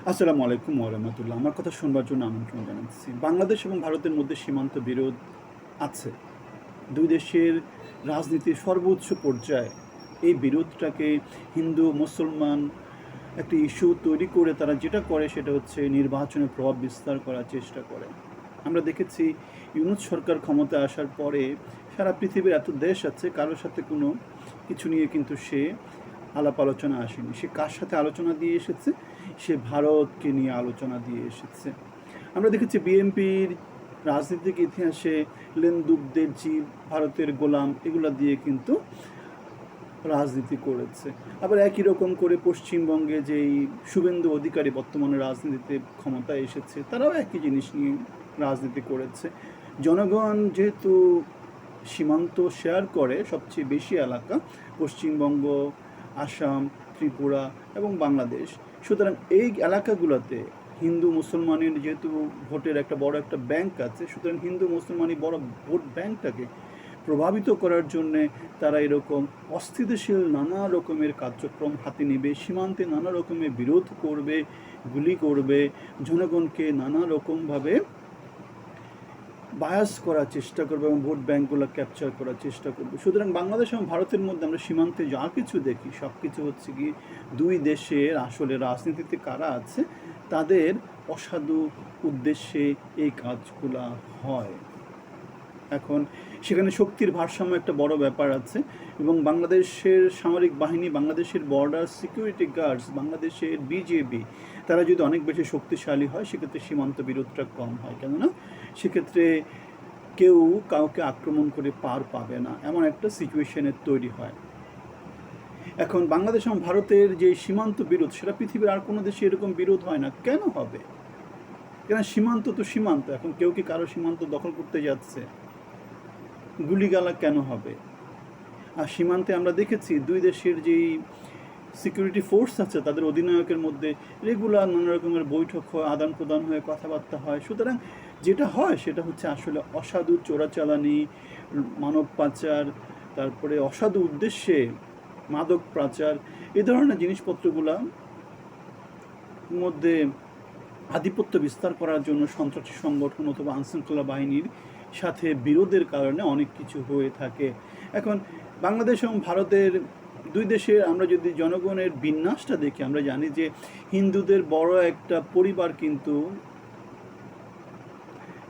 আসসালামু আলাইকুম ওয়া রাহমাতুল্লাহ। আমার কথা শুনবার জন্য আমন্ত্রণ জানাচ্ছি। বাংলাদেশ এবং ভারতের মধ্যে সীমান্ত বিরোধ আছে। ২ দেশের রাজনীতির সর্বোচ্চ পর্যায়ে এই বিরোধটাকে হিন্দু, মুসলমান একটা ইস্যু তৈরি করে তারা যেটা করে সেটা হচ্ছে নির্বাচনে প্রভাব বিস্তার করার চেষ্টা করে। আমরা দেখেছি ইউনূস সরকার ক্ষমতায় আসার পরে সারা পৃথিবীর এত দেশ আছে, কারো সাথে কোনো কিছু নিয়ে কিন্তু সে আলাপ আলোচনা আসেনি। সে কার সাথে আলোচনা দিয়ে এসেছে? সে ভারতকে নিয়ে আলোচনা দিয়ে এসেছে। আমরা দেখেছি বিএনপির রাজনৈতিক ইতিহাসে লেনদুবদের জীব, ভারতের গোলাম এগুলা দিয়ে কিন্তু রাজনীতি করেছে। আবার একই রকম করে পশ্চিমবঙ্গে যেই শুভেন্দু অধিকারী বর্তমানে রাজনীতিতে ক্ষমতায় এসেছে, তারাও একই জিনিস নিয়ে রাজনীতি করেছে। জনগণ যেহেতু সীমান্ত শেয়ার করে সবচেয়ে বেশি এলাকা, পশ্চিমবঙ্গ, আসাম, ত্রিপুরা এবং বাংলাদেশ, সুতরাং এই এলাকাগুলোতে হিন্দু মুসলমানের যেহেতু ভোটের একটা বড় একটা ব্যাংক আছে, সুতরাং হিন্দু মুসলমানই বড় ভোট ব্যাংকটাকে প্রভাবিত করার জন্যে তারা এরকম অস্থিতিশীল নানা রকমের কার্যক্রম হাতে নেবে, সীমান্তে নানা রকমের বিরোধ করবে, গুলি করবে, জনগণকে নানা রকমভাবে বায়াস করার চেষ্টা করবে এবং ভোট ব্যাঙ্কগুলো ক্যাপচার করার চেষ্টা করবে। সুতরাং বাংলাদেশ এবং ভারতের মধ্যে আমরা সীমান্তে যা কিছু দেখি সব কিছু হচ্ছে কি দুই দেশের আসলে রাজনীতিতে কারা আছে তাদের অসাধু উদ্দেশ্যে এই কাজগুলা হয়। এখন সেখানে শক্তির ভারসাম্য একটা বড় ব্যাপার আছে এবং বাংলাদেশের সামরিক বাহিনী, বাংলাদেশের বর্ডার সিকিউরিটি গার্ডস, বাংলাদেশের বিজেপি তারা যদি অনেক বেশি শক্তিশালী হয় সেক্ষেত্রে সীমান্ত বিরোধটা কম হয়। কেননা সেক্ষেত্রে কেউ কাউকে আক্রমণ করে পার পাবে না, এমন একটা সিচুয়েশনের তৈরি হয়। এখন বাংলাদেশ এবং ভারতের যে সীমান্ত বিরোধ সেটা পৃথিবীর আর কোনো দেশে এরকম বিরোধ হয় না। কেন হবে? কেন? সীমান্ত তো সীমান্ত। এখন কেউ কি কারো সীমান্ত দখল করতে যাচ্ছে? গুলিগালা কেন হবে? আর সীমান্তে আমরা দেখেছি দুই দেশের যেই সিকিউরিটি ফোর্স আছে তাদের অধিনায়কের মধ্যে রেগুলার নানা রকমের বৈঠক হয়, আদান প্রদান হয়ে কথাবার্তা হয়। সুতরাং যেটা হয় সেটা হচ্ছে আসলে অসাধু চোরাচালানি, মানব পাচার, তারপরে অসাধু উদ্দেশ্যে মাদক পাচার, এই ধরনের জিনিসপত্রগুলা মধ্যে আধিপত্য বিস্তার করার জন্য সন্ত্রাসী সংগঠন অথবা আইনশৃঙ্খলা বাহিনীর সাথে বিরোধের কারণে অনেক কিছু হয়ে থাকে। এখন বাংলাদেশ এবং ভারতের দুই দেশের আমরা যদি জনগণের বিন্যাসটা দেখি, আমরা জানি যে হিন্দুদের বড় একটা পরিবার কিন্তু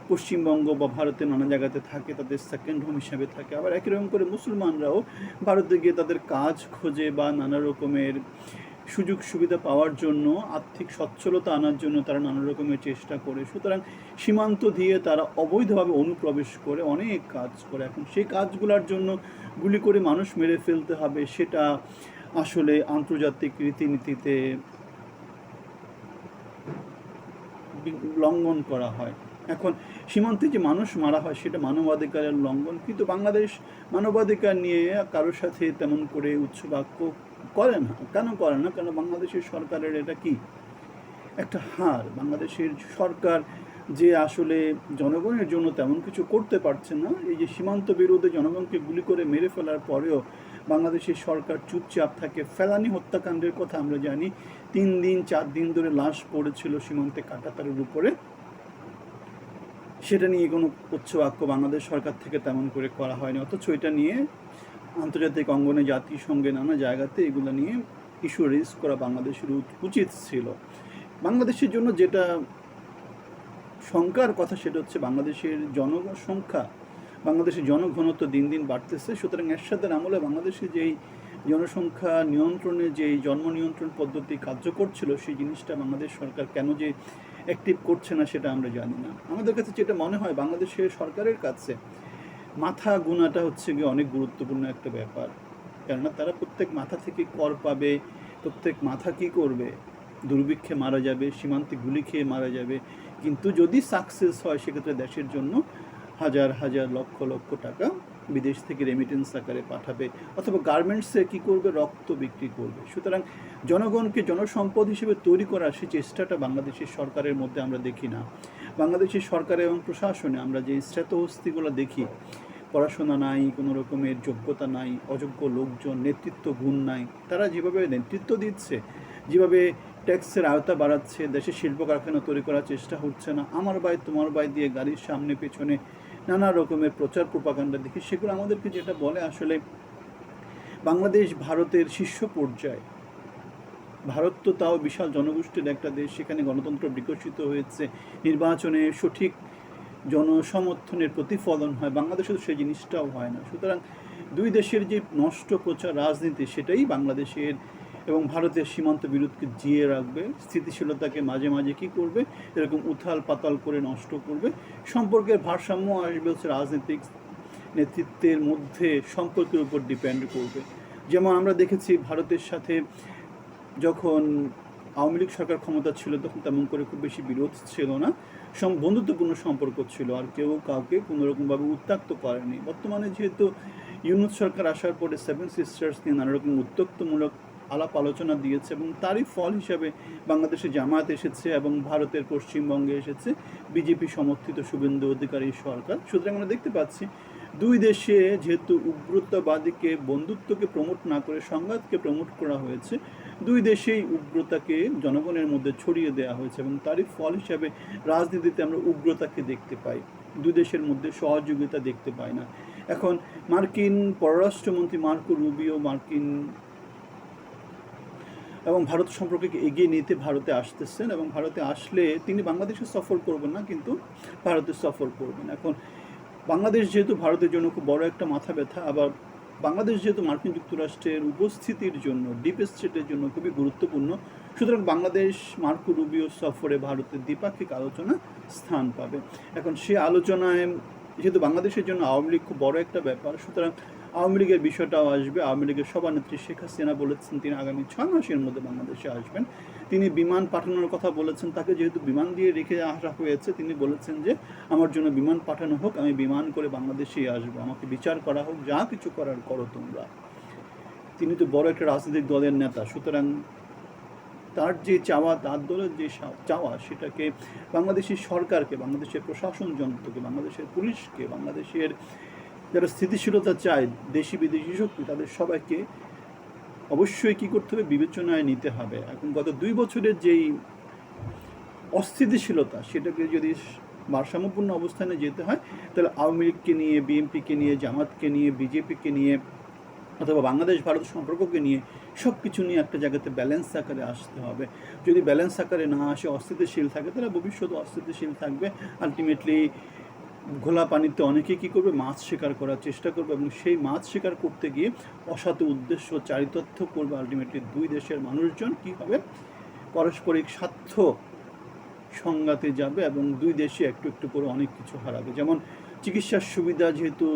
পশ্চিমবঙ্গ বা ভারতের নানা জায়গাতে থাকে, তাদের সেকেন্ড হোম হিসাবে থাকে। আবার একই রকম করে মুসলমানরাও ভারতে গিয়ে তাদের কাজ খোঁজে বা নানা রকমের সুযোগ সুবিধা পাওয়ার জন্য, আর্থিক সচ্ছলতা আনার জন্য তারা নানা রকমের চেষ্টা করে। সুতরাং সীমান্ত দিয়ে তারা অবৈধভাবে অনুপ্রবেশ করে অনেক কাজ করে। এখন সেই কাজগুলোর জন্য গুলি করে মানুষ মেরে ফেলতে হবে, সেটা আসলে আন্তর্জাতিক রীতিনীতিতে লঙ্ঘন করা হয়। এখন সীমান্তে যে মানুষ মারা হয় সেটা মানবাধিকারের লঙ্ঘন, কিন্তু বাংলাদেশ মানবাধিকার নিয়ে কারোর সাথে তেমন করে উচ্চবাক্য করে না। কেন করে না? কারণ বাংলাদেশের সরকারের এটা কি একটা হার। বাংলাদেশের সরকার যে আসলে জনগণের জন্য তেমন কিছু করতে পারছে না। এই যে সীমান্ত বিরোধে জনগণকে গুলি করে মেরে ফেলার পরেও বাংলাদেশের সরকার চুপচাপ থাকে। ফেলানি হত্যাকাণ্ডের কথা আমরা জানি, 3 দিন 4 দিন ধরে লাশ পড়েছিল সীমান্তে কাঁটাতারের উপরে, সেটা নিয়ে কোনো উচ্চবাক্য বাংলাদেশ সরকার থেকে তেমন করে করা হয়নি। অথচ এটা নিয়ে আন্তর্জাতিক অঙ্গনে, জাতিসংঘে, নানা জায়গাতে এগুলো নিয়ে ইস্যু রেজ করা বাংলাদেশের উচিত ছিল। বাংলাদেশের জন্য যেটা শঙ্কার কথা সেটা হচ্ছে বাংলাদেশের জনসংখ্যা, বাংলাদেশের জনঘনত্ব দিন দিন বাড়তেছে। সুতরাং এরশাদের আমলে বাংলাদেশে যেই জনসংখ্যা নিয়ন্ত্রণে যেই জন্ম নিয়ন্ত্রণ পদ্ধতি কার্যকর ছিল সেই জিনিসটা বাংলাদেশ সরকার কেন যে অ্যাক্টিভ করছে না সেটা আমরা জানি না। আমাদের কাছে যেটা মনে হয় বাংলাদেশের সরকারের কাছে মাথা গোনাটা হচ্ছে গিয়ে অনেক গুরুত্বপূর্ণ একটা ব্যাপার। কেননা তারা প্রত্যেক মাথা থেকে কর পাবে, প্রত্যেক মাথা কী করবে? দুর্ভিক্ষে মারা যাবে, সীমান্তে গুলি খেয়ে মারা যাবে। কিন্তু যদি সাকসেস হয় সেক্ষেত্রে দেশের জন্য হাজার হাজার লক্ষ লক্ষ টাকা বিদেশ থেকে রেমিটেন্স আকারে পাঠাবে, অথবা গার্মেন্টসে কী করবে? রক্ত বিক্রি করবে। সুতরাং জনগণকে জনসম্পদ হিসেবে তৈরি করার সেই চেষ্টাটা বাংলাদেশের সরকারের মধ্যে আমরা দেখি না। বাংলাদেশের সরকার এবং প্রশাসনে আমরা যে স্মৃতহস্তিগুলো দেখি, পড়াশোনা নাই, কোনো রকমের যোগ্যতা নাই, অযোগ্য লোকজন, নেতৃত্ব গুণ নাই। তারা যেভাবে নেতৃত্ব দিচ্ছে, যেভাবে ট্যাক্সের আওতা বাড়াচ্ছে, দেশে শিল্প কারখানা তৈরি করার চেষ্টা হচ্ছে না, আমার ভাই তোমার ভাই দিয়ে গাড়ির সামনে পেছনে নানা রকমের প্রচার প্রপাগান্ডা দেখি, সেগুলো আমাদেরকে যেটা বলে আসলে বাংলাদেশ ভারতের শীর্ষ পর্যায়ে। ভারত তো তাও বিশাল জনগোষ্ঠীর একটা দেশ, সেখানে গণতন্ত্র বিকশিত হয়েছে, নির্বাচনে সঠিক জনসমর্থনের প্রতিফলন হয়। বাংলাদেশে তো সেই জিনিসটাও হয় না। সুতরাং দুই দেশের যে নষ্ট প্রচার রাজনীতি, সেটাই বাংলাদেশের এবং ভারতের সীমান্ত বিরোধকে জিয়ে রাখবে, স্থিতিশীলতাকে মাঝে মাঝে কী করবে, এরকম উথাল পাতাল করে নষ্ট করবে। সম্পর্কের ভারসাম্য আসবে হচ্ছে রাজনৈতিক নেতৃত্বের মধ্যে সম্পর্কের উপর ডিপেন্ড করবে। যেমন আমরা দেখেছি ভারতের সাথে যখন আওয়ামী লীগ সরকার ক্ষমতা ছিল, তখন তেমন করে খুব বেশি বিরোধ ছিল না, বন্ধুত্বপূর্ণ সম্পর্ক ছিল, আর কেউ কাউকে কোনোরকমভাবে উত্ত্যক্ত করেনি। বর্তমানে যেহেতু ইউনূস সরকার আসার পরে সেভেন সিস্টার্স নিয়ে নানা রকম উত্ত্যক্তমূলক আলাপ আলোচনা দিয়েছে, এবং তারই ফল হিসাবে বাংলাদেশে জামায়াত এসেছে এবং ভারতের পশ্চিমবঙ্গে এসেছে বিজেপি সমর্থিত শুভেন্দু অধিকারী সরকার। সুতরাং আমরা দেখতে পাচ্ছি দুই দেশে যেহেতু উগ্রতাবাদীকে, বন্ধুত্বকে প্রমোট না করে সংঘাতকে প্রমোট করা হয়েছে, দুই দেশেই উগ্রতাকে জনগণের মধ্যে ছড়িয়ে দেওয়া হয়েছে, এবং তারই ফল হিসাবে রাজনীতিতে আমরা উগ্রতাকে দেখতে পাই, দুই দেশের মধ্যে সহযোগিতা দেখতে পাই না। এখন মার্কিন পররাষ্ট্রমন্ত্রী মার্কো রুবিও মার্কিন এবং ভারত সম্পর্কে এগিয়ে নিতে ভারতে আসতেছেন, এবং ভারতে আসলে তিনি বাংলাদেশে সফর করবেন না, কিন্তু ভারতে সফর করবেন। এখন বাংলাদেশ যেহেতু ভারতের জন্য খুব বড় একটা মাথা ব্যথা, আবার বাংলাদেশ যেহেতু মার্কিন যুক্তরাষ্ট্রের উপস্থিতির জন্য, ডিপ স্টেটের জন্য খুবই গুরুত্বপূর্ণ, সুতরাং বাংলাদেশ মার্কো রুবিও সফরে ভারতের দ্বিপাক্ষিক আলোচনা স্থান পাবে। এখন সে আলোচনায় যেহেতু বাংলাদেশের জন্য আওয়ামী লীগ খুব বড় একটা ব্যাপার, সুতরাং আওয়ামী লীগের বিষয়টাও আসবে। আওয়ামী লীগের সভানেত্রী শেখ হাসিনা বলেছেন তিনি আগামী 6 মাসের মধ্যে বাংলাদেশে আসবেন। তিনি বিমান পাঠানোর কথা বলেছেন, তাকে যেহেতু বিমান দিয়ে রেখে আসা হয়েছে, তিনি বলেছেন যে আমার জন্য বিমান পাঠানো হোক, আমি বিমান করে বাংলাদেশেই আসবো, আমাকে বিচার করা হোক, যা কিছু করার করো তোমরা। তিনি তো বড় একটা রাজনৈতিক দলের নেতা, সুতরাং তার যে চাওয়া, তার দলের যে চাওয়া, সেটাকে বাংলাদেশের সরকারকে, বাংলাদেশের প্রশাসন যন্ত্রকে, বাংলাদেশের পুলিশকে, বাংলাদেশের যারা স্থিতিশীলতা চায়, দেশি বিদেশি শক্তি, তাদের সবাইকে অবশ্যই কী করতে হবে, বিবেচনায় নিতে হবে। এখন গত 2 বছরের যেই অস্থিতিশীলতা, সেটাকে যদি ভারসাম্যপূর্ণ অবস্থানে যেতে হয়, তাহলে আওয়ামী লীগকে নিয়ে, বিএনপিকে নিয়ে, জামাতকে নিয়ে, বিজেপিকে নিয়ে, অথবা বাংলাদেশ ভারত সম্পর্ককে নিয়ে, সব কিছু নিয়ে একটা জায়গাতে ব্যালেন্স আকারে আসতে হবে। যদি ব্যালেন্স আকারে না আসে, অস্থিতিশীল থাকে, তাহলে ভবিষ্যতে অস্থিতিশীল থাকবে। আলটিমেটলি ঘোলা পানিতে অনেকেই কী করবে, মাছ শিকার করার চেষ্টা করবে, এবং সেই মাছ শিকার করতে গিয়ে অসৎ উদ্দেশ্য চারিতর্থ করবে। আলটিমেটলি দুই দেশের মানুষজন কী হবে, পারস্পরিক স্বার্থ সংঘাতে যাবে, এবং দুই দেশে একটু একটু করে অনেক কিছু হারাবে। যেমন চিকিৎসার সুবিধা যেহেতু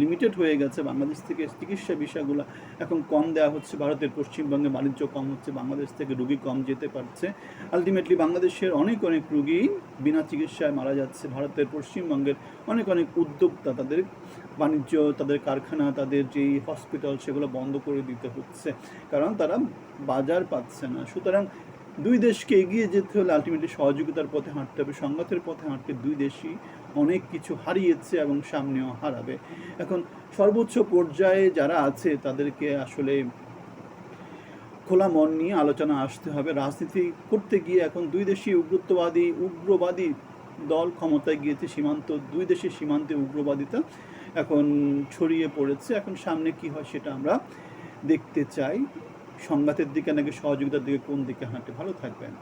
লিমিটেড হয়ে গেছে, বাংলাদেশ থেকে চিকিৎসা বিষয়গুলো এখন কম দেওয়া হচ্ছে, ভারতের পশ্চিমবঙ্গে বাণিজ্য কম হচ্ছে, বাংলাদেশ থেকে রুগী কম যেতে পারছে। আলটিমেটলি বাংলাদেশের অনেক অনেক রুগী বিনা চিকিৎসায় মারা যাচ্ছে। ভারতের পশ্চিমবঙ্গের অনেক অনেক উদ্যোক্তা তাদের বাণিজ্য, তাদের কারখানা, তাদের যেই হসপিটাল, সেগুলো বন্ধ করে দিতে হচ্ছে, কারণ তারা বাজার পাচ্ছে না। সুতরাং দুই দেশকে এগিয়ে যেতে হলে আলটিমেটলি সহযোগিতার পথে হাঁটতে হবে, সংঘাতের পথে হাঁটতে দুই দেশই অনেক কিছু হারিয়েছে এবং সামনেও হারাবে। এখন সর্বোচ্চ পর্যায়ে যারা আছে, তাদেরকে আসলে খোলা মন নিয়ে আলোচনা আসতে হবে। রাজনীতি করতে গিয়ে এখন দুই দেশই উগ্রবাদী দল ক্ষমতায় গিয়েছে, দুই দেশের সীমান্তে উগ্রবাদিতা এখন ছড়িয়ে পড়েছে। এখন সামনে কি হয় সেটা আমরা দেখতে চাই। সংঘাতের দিকে নাকি সহযোগিতার দিকে, কোন দিকে হাঁটে? ভালো থাকবেন।